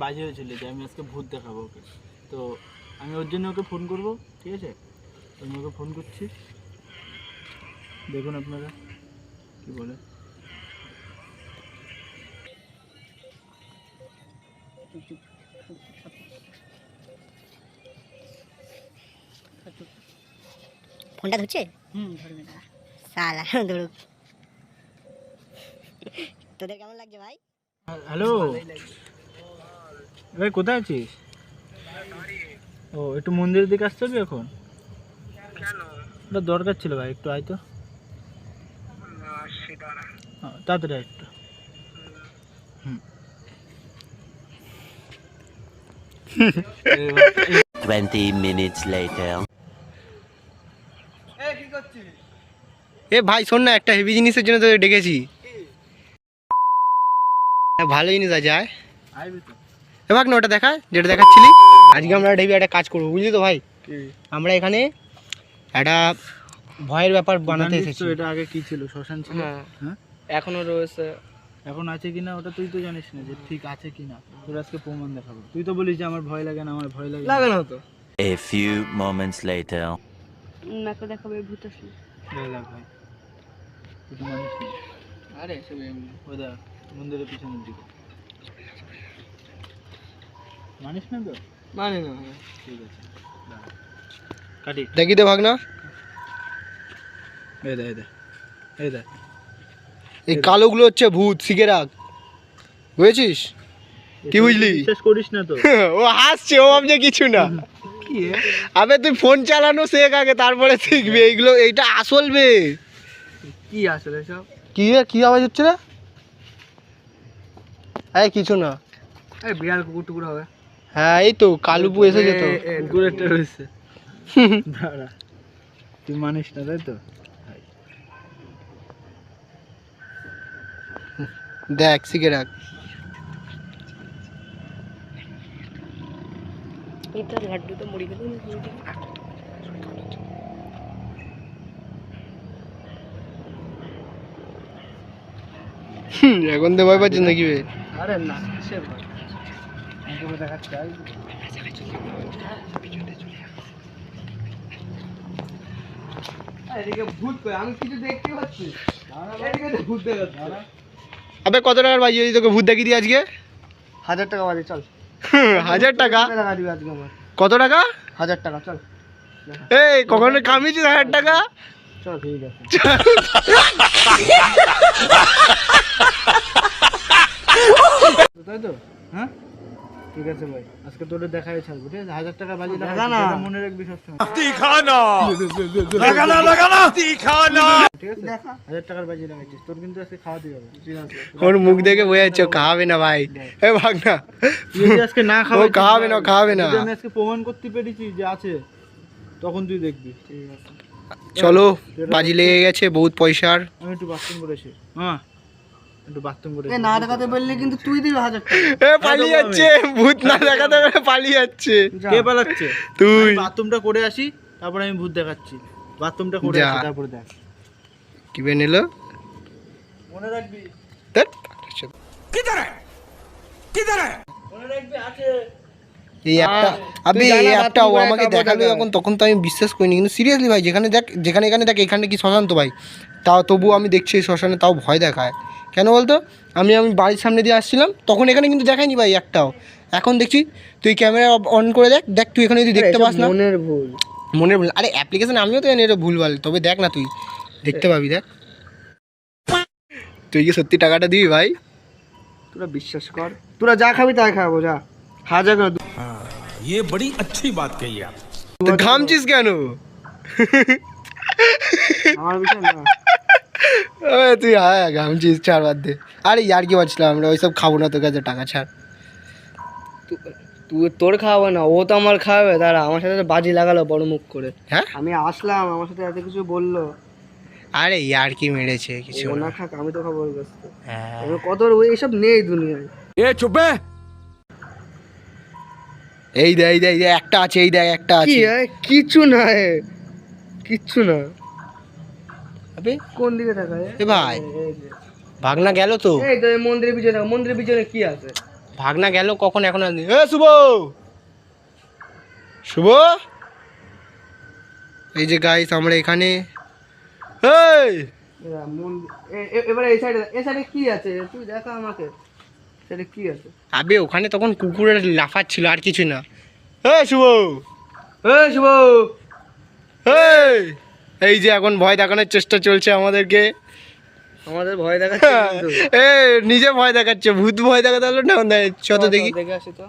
বাজে হয়েছিল যে আমি আজকে ভূত দেখাবো ওকে, তো আমি ওর জন্য ওকে ফোন করবো, ঠিক আছে? আমি ওকে ফোন করছি, দেখুন আপনারা কি বলে। ফোনটা ধরছে? ধরবে না সালা, ধরুক। তোদের কেমন লাগছে ভাই? হ্যালো ভাই, কোথায় আছিস? ও একটু মন্দিরের দিকে আসতে হবে এখন? ওটা দরকার ছিল ভাই, একটু আয় তো। তাড়াতাড়ি একটু। 20 minutes later. এ ভাই শোন না, একটা হেভি জিনিসের জন্য তোকে ডেকেছি। ভালো জিনিস আছে, আয় এবার না ওটা দেখা, যেটা দেখাচ্ছিলি। আজকে আমরা হেভি একটা কাজ করবো, বুঝলি তো ভাই? আমরা এখানে একটা ভয়ের ব্যাপার বানাতে এসেছি। এটা আগে কি ছিল? শ্মশান ছিল। হ্যাঁ এখনো রয়েছে। এখন আছে কিনা ওটা তুই তো জানিস না যে ঠিক আছে কিনা। তোর আজকে প্রমাণ দেখাবো। তুই তো বলিস যে আমার ভয় লাগে না, আমার ভয় লাগে না তো। A few moments later. নাকে দেখাবে ভূত আসলে। ভয় লাগ ভাই, তুই তো মানিস না। আরে সব এমনি। ওই দেখ মন্দিরের পিছনের দিকে, মানিস না তো? মানে না, ঠিক আছে কাটি। দেখি তো ভাগনা, এই দে এই দে এই দে। এই কালোগুলো হচ্ছে ভূত, শিখে রাখ, বুঝেছিস? কি বুঝলি? বিশ্বাস করিস না তো? ও হাসছে, ও ভাবছে কিছু না। কি আবে তুই ফোন চালানো শেখ আগে, তারপরে শিখবে এইগুলো। এইটা আসল বে। কি আসলে সব? কি আওয়াজ হচ্ছে রে? এই কিছু না। এই বিড়াল কুকুর টুকুর হবে। হ্যাঁ এই তো কালুপু এসেছে তো। কুকুরেরটা রয়েছে। দাঁড়া, তুই মানিস না তাই তো? দেখ শিখে রাখ। এটা লাড্ডু তো মরে গেল। এখন তো ভয় পাচ্ছিস নাকি বে? আরে না, সে ভয় আমাকে দেখাচ্ছে। এদিকে ভূত কই? আমি কিছু দেখতে পাচ্ছি। এদিকে তো ভূত দেখাচ্ছে। আবে কত টাকার বাজি হয়েছে তোকে ভূত দেখিয়ে দিই আজকে? 1000 টাকা বাজে, চল। 1000 টাকা? টাকা দিবি আজকে আমার। কত টাকা? 1000 টাকা, চল। এই কখনো কামিয়েছিস 1000 টাকা? চল ঠিক আছে। তাই তো? হ্যাঁ ঠিক আছে ভাই, আজকে তোরে দেখাই ছাড়বো, ঠিক আছে? 1000 টাকা বাজি লাগা না, মনে রাখবি সবসময়। Dikhana! Lagana! Dikhana! ঠিক আছে, দেখা 1000 টাকার বাজি লাগাইছিস, তোর কিন্তু আজকে খাওয়া দিবে। ওর মুখ দেখে বোঝা যাচ্ছে খাওয়াবে না ভাই। এ ভাগ না, তুই যদি আজকে না ও খাওয়া খাওয়াবে না, খাওয়াবে না। যদি আমি আজকে প্রমাণ করতে পেরেছি যে আছে, তখন তুই দেখবি। ঠিক আছে চলো, বাজি লেগে গেছে বহুত পয়সার। আমি একটু বাথরুম করেছি। হ্যাঁ একটু বাথরুম করে না দেখাতে বললে কিন্তু তুই দিবি 1000 টাকা। এ পালিয়ে যাচ্ছে, ভূত না দেখাতে পারে পালিয়ে যাচ্ছে। কে পালাচ্ছে? তুই। বাথরুমটা করে আসি, তারপরে আমি ভূত দেখাচ্ছি। বাথরুমটা করে যা। আসি, তারপরে দেখ। কি বেনেলো? মনে রাখবি, ধ্যাৎ। মনে রাখবি আছে। এই অ্যাপটা, আবে এই অ্যাপটা ও আমাকে দেখালো যখন, তখন তো আমি বিশ্বাস করিনি, কিন্তু সিরিয়াসলি ভাই, যেখানে দেখ, যেখানে এখানে দেখ, এখানে কি শ্মশান তো ভাই, তাও তবুও আমি দেখছি এই শ্মশানে, তাও ভয় দেখায় কেন বলতো? আমি বাড়ির সামনে দিয়ে আসছিলাম, তখন এখানে কিন্তু দেখায়নি ভাই একটাও। এখন দেখছি, তুই ক্যামেরা অন করে দেখ, দেখ তুই এখানে যদি দেখতে পাস না। মনের ভুল, মনের ভুল। আরে অ্যাপ্লিকেশন আমিও তো জানি এটা ভুলভাল, তবে দেখ না তুই দেখতে পাবি, দেখ। তুই কি সত্যি টাকাটা দিবি ভাই? তোরা বিশ্বাস কর, তোরা যা খাবি তাই খাবো, যা। 1000 করে ये बड़ी अच्छी बात कही आप। তুই ঘামছিস কেন? আমার বিষয় না। তুই হ্যাঁ ঘামছিস, ছাড় বাদ দে। আরে ইয়ার কি বলছিলাম, আমরা ওইসব খাবো না, তোর কাছে টাকা ছাড়। তুই তোর খাওয়াবে না, ও তো আমার খাওয়াবে। দাঁড়া, আমার সাথে তো বাজি লাগালো বড় মুখ করে। হ্যাঁ আমি আসলাম, আমার সাথে এত কিছু বললো। আরে ইয়ার কি মেরেছে কিছু ও না। না খাক, আমি তো খাবো ওর কাছ থেকে। হ্যাঁ এবার কত এইসব নেই দুনিয়ায়। ये चुप है। এই দেখ, এই দেখ, এই দেখ, একটা আছে, এই দেখ একটা কি আছে। কিচ্ছু না, কিচ্ছু না। আবে কোন দিকে তাকায়? এ ভাই, ভাগনা গেল তো। এই তো এই মন্দিরের পিছনে, মন্দিরের পিছনে কি আছে? ভাগনা গেল কখন, এখন আসনি। এ শুভ, শুভ, এই যে গাইস আমরা এখানে। এই এবারে এই সাইডে কি আছে তুই দেখা আমাকে, সেটা কি আছে? আবে ওখানে তখন কুকুরের লাফাচ্ছিল, আর কিছু না। এ শুভ, শুভ, এই যে এখন ভয় দেখানোর চেষ্টা চলছে আমাদেরকে। আমাদের ভয় দেখাচ্ছে কিন্তু। এ নিজে ভয় দেখাচ্ছে, ভূত ভয় দেখাতে হলো না। চত দেখি, দেখে আসি তো।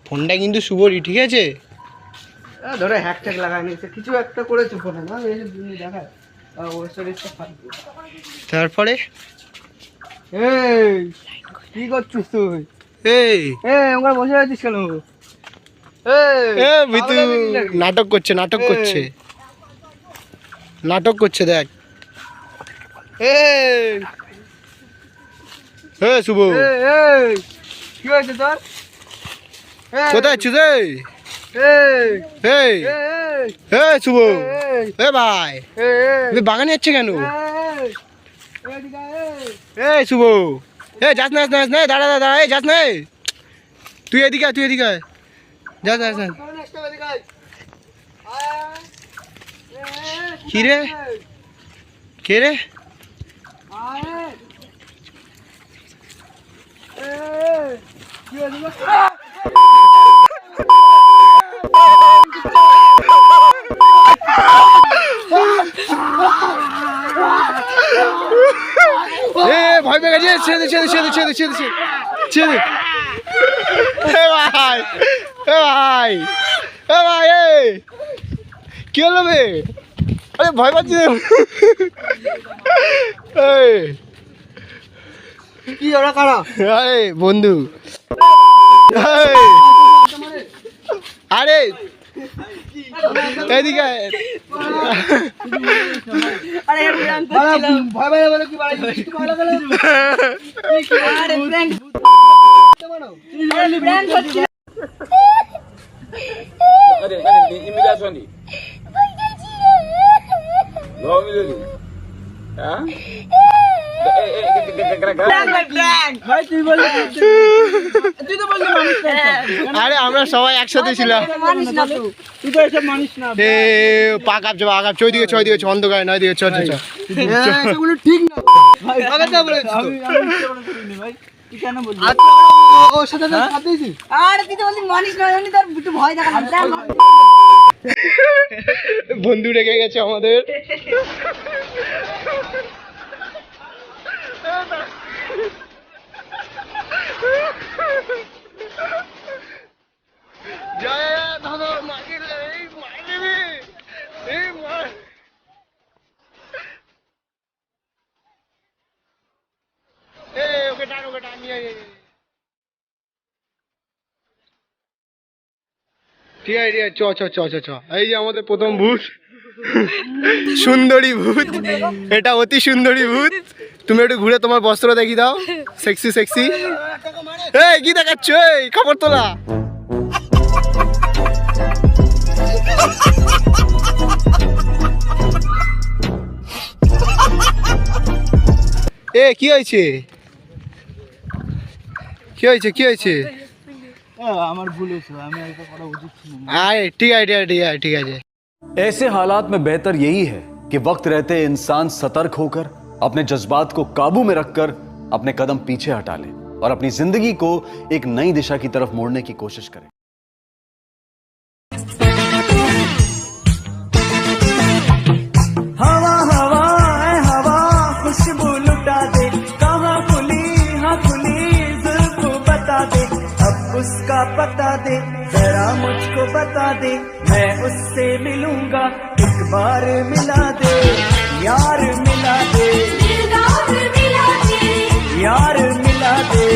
ফোনটা কিন্তু শুভরই, ঠিক আছে? ধরে হ্যাকট্যাগ লাগায় নিয়েছে, কিছু একটা করেছে ফোনে না, এসে দুনিয়া দেখায়। ওয়েস্টারিসটা ফালতু। তারপরে এই কি করছিস তুই? এই আমরা বসে আছিস কেন? মিতু নাটক করছে, নাটক করছে, নাটক করছে, দেখ। শুভ, কি হয়েছে তোর? কোথায় আছিস? শুভ, ভাই বাগানে যাচ্ছে কেন? শুভ, যাস না, যাস না, দাঁড়া দাঁড়া, যাস না, তুই এদিকে, তুই এদিকে যাস না। কি রে, কে রে? কি হয়েছে? ভয় পেয়ে গেছে, ছেড়ে ছেড়ে ছেড়ে ছেড়ে ছেড়ে ছেড়ে। ভাই, ভাই, ভাই, কি হলো বে? আরে ভয় পাচ্ছি। কি ওরা কারা? আরে বন্ধু, আরে এদিকে ভয় ভয় বলে কি বাড়াই কিছু ভালো গেল। আরে প্র্যাঙ্ক প্র্যাঙ্ক হচ্ছে। আরে ইমিগ্রেশন হ্যাঁ আরে আমরা সবাই একসাথে ছিলাম। তুই তো এসব মানিস না। পা কাঁপছে, পা কাঁপছে, ওইদিকে ছয় দিকে অন্ধকার, নয় দিকে ছ এগুলো ঠিক না ভাই। ভাই তুই কেন বললি? ওর সাথে সাথে দিয়েছিস? আরে তুই তো বললি মানিস না, এমনি তোর একটু ভয় দেখালাম। বন্ধু রেখে গেছে আমাদের। ঠিক আছে, চ চ চ চ চ। এই যে আমাদের প্রথম ভূত, সুন্দরী ভূত। এটা অতি সুন্দরী ভূত। তুমি একটু ঘুরে তোমার বস্ত্র দেখি দাও, সেক্সি সেক্সি। এই কি দেখাচ্ছ? এই খবর তোলা। কি হয়েছে? কি হয়েছে? কি হয়েছে? আমার ভুল হয়েছে, আমি এটা করা উচিত ছিল না। আরে ঠিক আছে, ঠিক আছে, ঠিক আছে, ঠিক আছে। ऐसे हालात में बेहतर यही है कि वक्त रहते इंसान सतर्क होकर अपने जज्बात को काबू में रखकर अपने कदम पीछे हटा ले और अपनी जिंदगी को एक नई दिशा की तरफ मोड़ने की कोशिश करे। हवा हवा हवा खुशबू लुटा दे, कहाँ खुली हाँ खुली जुल्फ बता दे, अब उसका पता दे, जरा मुझको बता दे, मैं उससे मिलूंगा, एक बार मिला दे, यार मिला दे, यार मिला दे।